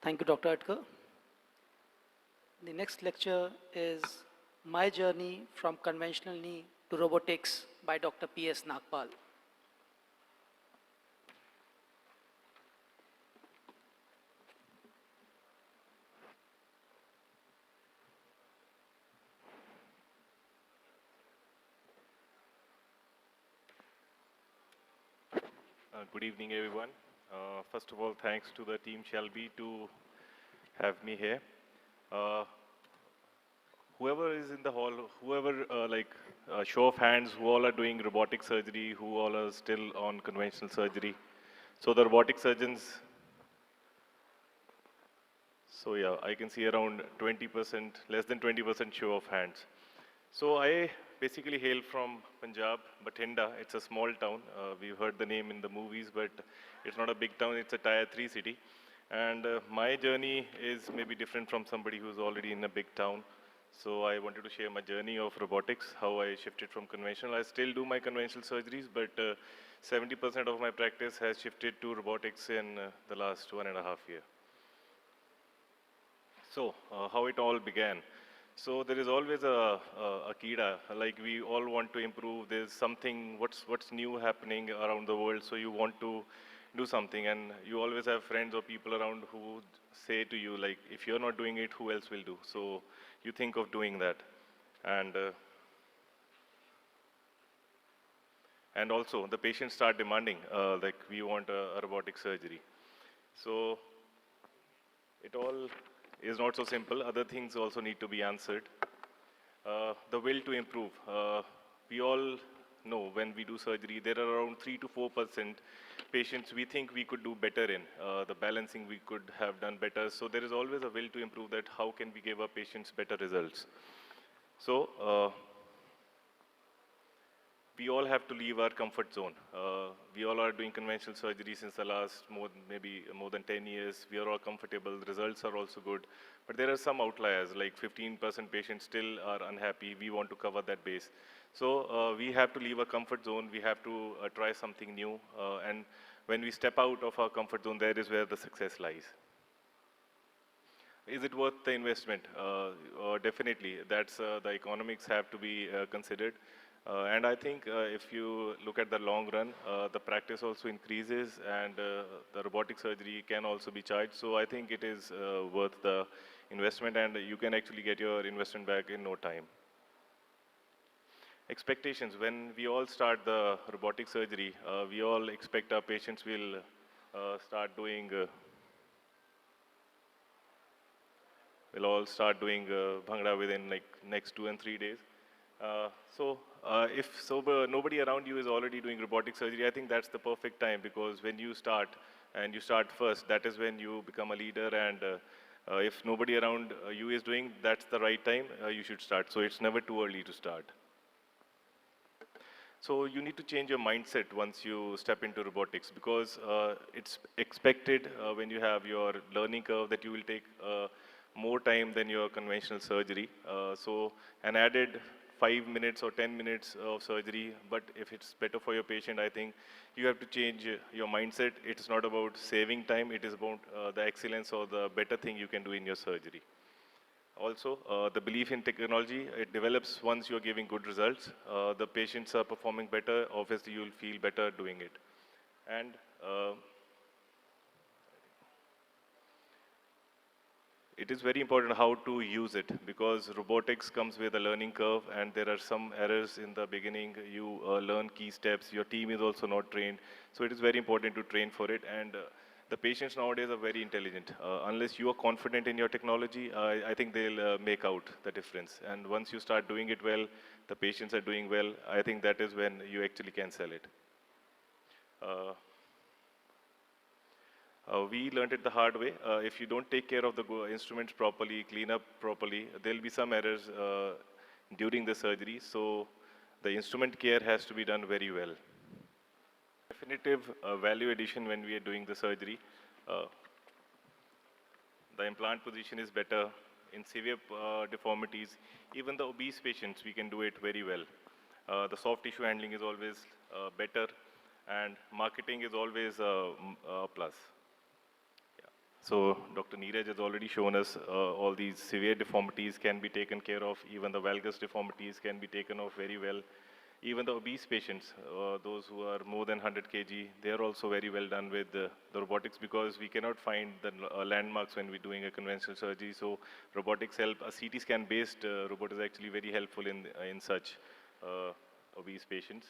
Thank you, Dr. Atkar. The next lecture is My Journey from Conventional Knee to Robotics by Dr. P.S. Nagpal. Good evening, everyone. First of all, thanks to the team Shelby to have me here. Whoever is in the hall, show of hands, who all are doing robotic surgery, who all are still on conventional surgery. So the robotic surgeons, so yeah, I can see around 20%, less than 20% show of hands. So I basically hail from Punjab, Bathinda. It's a small town. We've heard the name in the movies, but it's not a big town. It's a tier 3 city. And my journey is maybe different from somebody who's already in a big town. So I wanted to share my journey of robotics, how I shifted from conventional. I still do my conventional surgeries, but 70% of my practice has shifted to robotics in the last 1.5 years. So how it all began. So there is always a kida, like we all want to improve. There's something, what's new happening around the world, so you want to do something, and you always have friends or people around who say to you, like, if you're not doing it, who else will do? So you think of doing that. And also the patients start demanding, like, we want a robotic surgery. So it all is not so simple. Other things also need to be answered. The will to improve. We all know when we do surgery, there are around 3 to 4% patients we think we could do better in. The balancing we could have done better. So there is always a will to improve that how can we give our patients better results. So we all have to leave our comfort zone. We all are doing conventional surgery since the last maybe more than 10 years. We are all comfortable. The results are also good. But there are some outliers, like 15% patients still are unhappy. We want to cover that base. So we have to leave our comfort zone. We have to try something new. And when we step out of our comfort zone, there is where the success lies. Is it worth the investment? Definitely. That's the economics have to be considered. And I think if you look at the long run, the practice also increases, and the robotic surgery can also be charged. So I think it is worth the investment, and you can actually get your investment back in no time. Expectations. When we all start the robotic surgery, we all expect our patients will start doing we'll all start doing bhangra within like next 2 and 3 days. If nobody around you is already doing robotic surgery, I think that's the perfect time, because when you start and you start first, that is when you become a leader, and if nobody around you is doing, that's the right time you should start. So it's never too early to start. So you need to change your mindset once you step into robotics, because it's expected when you have your learning curve that you will take more time than your conventional surgery. So an added 5 minutes or 10 minutes of surgery, but if it's better for your patient, I think you have to change your mindset. It's not about saving time, it is about the excellence or the better thing you can do in your surgery. Also, the belief in technology, it develops once you're giving good results. The patients are performing better, obviously you'll feel better doing it. And it is very important how to use it, because robotics comes with a learning curve, and there are some errors in the beginning. You learn key steps. Your team is also not trained. So it is very important to train for it. And the patients nowadays are very intelligent. Unless you are confident in your technology, I think they'll make out the difference. And once you start doing it well, the patients are doing well, I think that is when you actually can sell it. We learned it the hard way. If you don't take care of the instruments properly, clean up properly, there'll be some errors during the surgery. So the instrument care has to be done very well. Definitive value addition when we are doing the surgery. The implant position is better. In severe deformities, even the obese patients, we can do it very well. The soft tissue handling is always better, and marketing is always a plus. So Dr. Neeraj has already shown us all these severe deformities can be taken care of. Even the valgus deformities can be taken off very well. Even the obese patients, those who are more than 100 kg, they are also very well done with the robotics because we cannot find the landmarks when we're doing a conventional surgery. So robotics help. A CT scan based robot is actually very helpful in such obese patients.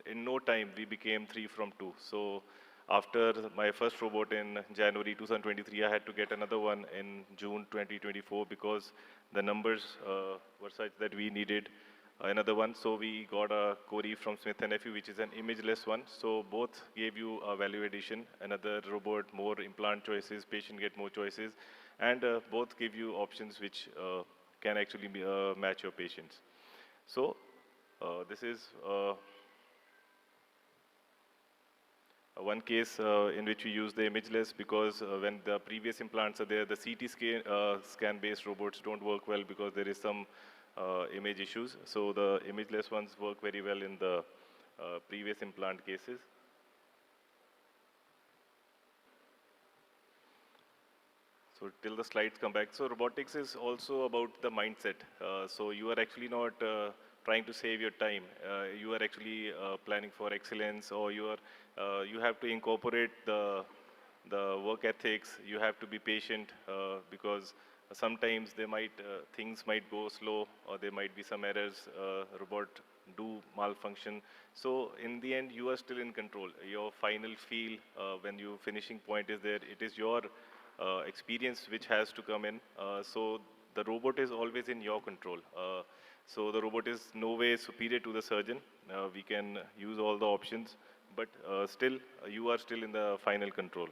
In no time, we became 3 from 2. So after my first robot in January 2023, I had to get another one in June 2024 because the numbers were such that we needed another one. So we got a Corey from Smith& Nephew, which is an imageless one. So both gave you a value addition, another robot, more implant choices, patient get more choices, and both give you options which can actually match your patients. So this is one case in which we use the imageless because when the previous implants are there, the CT scan-based robots don't work well because there is some image issues. So the imageless ones work very well in the previous implant cases. So till the slides come back. So robotics is also about the mindset. So you are actually not trying to save your time. You are actually planning for excellence, or you have to incorporate the work ethics. You have to be patient because sometimes things might go slow, or there might be some errors. Robot do malfunction. So in the end, you are still in control. Your final feel when you finishing point is there. It is your experience which has to come in. So the robot is always in your control. So the robot is no way superior to the surgeon. We can use all the options, but still, you are still in the final control.